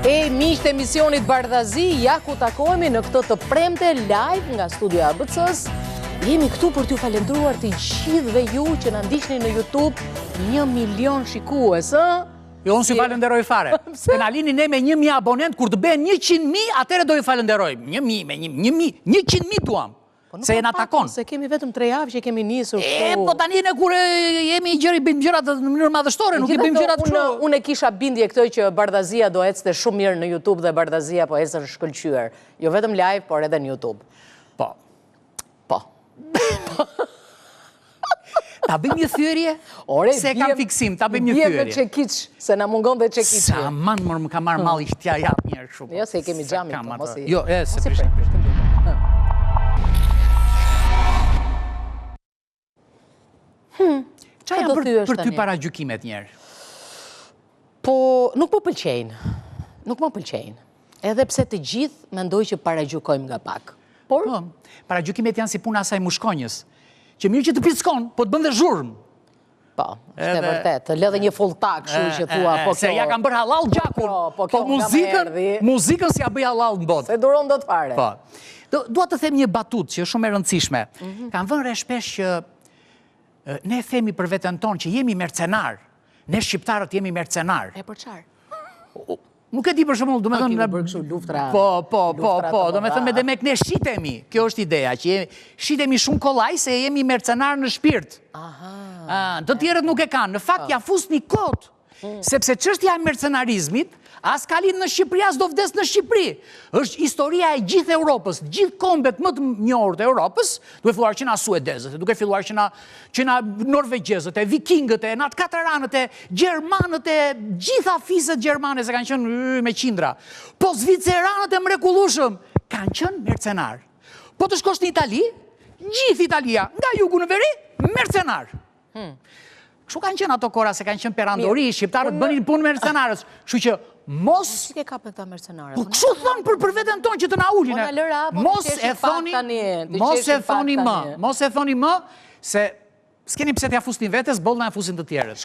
E miqtë e emisionit Bardhazi, ja ku takohemi në këtë të premte live nga studio ABC-s. Jemi këtu për t'ju falendruar të gjithëve ju që na ndiqni në YouTube 1 milion shikues, ë? Jo, unë si falenderoj fare. Se na lini ne me 1.000 abonent, kur të bëhen 100.000, atëre do ju falenderoj. 1.000, me 100.000 duam. Se e na takon. Se kemi vetëm 3 javë që kemi nisur. Po tani ne kur jemi bëjmë gjërat në mënyrë madhështore, nuk i bëjmë gjërat kështu. Unë e kisha bindje këtë që Bardhazia do ecte shumë mirë në YouTube dhe Bardhazia po ecën shkëlqyer. Jo vetëm live, por edhe në YouTube. Po. Po. Ta bëjmë një thyrje? Se kam fiksim, ta bëjmë një thyrje. Bjem me çekiç, se na mungon dhe çekiçi. Sa man më ka marrë malli që t'ja jap njerë shumë. Jo, se i kemi xhamin po, mos i. Jo, se prishtë. Qa janë për ty paragjykimet njerë? Po, nuk më pëlqejnë. Nuk më pëlqejnë. Edhe pse të gjithë mendoj që paragjykojmë nga pak. Por? Paragjykimet janë si puna asaj mushkonjës. Që mirë që të piskon, po të bën dhe zhurmë. Po, është e vërtet. Të lë dhe një fulltak, shu që thua, po kjo... Se ja kam bërë halal gjakun, po muzikën si ja bëj halal në botë. Se duron do të fare. Po. Dua të them një batut që është shumë e rëndësishme. Kam vënë re shpesh që ne themi për veten tonë që jemi mercenar. Ne shqiptarët jemi mercenar. E për qarë? Nuk e di për shembull, do të thënë bërë kështu luftra. Po, do të thënë me demek ne shitemi. Kjo është ideja, që shitemi shumë kollaj se jemi mercenar në shpirt. Të tjerët nuk e kanë. Në fakt ja fusni kot. Sepse çështja e mercenarizmit as ka lind në Shqipëri, as do vdes në Shqipëri. Është historia e gjithë Europës, gjithë kombet më të njohur të Europës, duke filluar që na suedezët, duke filluar që na norvegjezët, e vikingët, e natkataranët, e gjermanët, e gjitha fiset gjermane se kanë qenë me qindra. Po zviceranët e mrekullueshëm kanë qenë mercenar. Po të shkosh në Itali, gjithë Italia, nga jugu në veri, mercenar. Kështu kanë qenë ato kora se kanë qenë perandori, shqiptarët bënin punë mercenarës. Kështu që mos... Si ke kapën këta mercenarët? Po kështu thonë për veten tonë që të na ulin. Mos e thoni më, se s'keni pse t'ja fusni vetes, boll na e fusin të tjerët.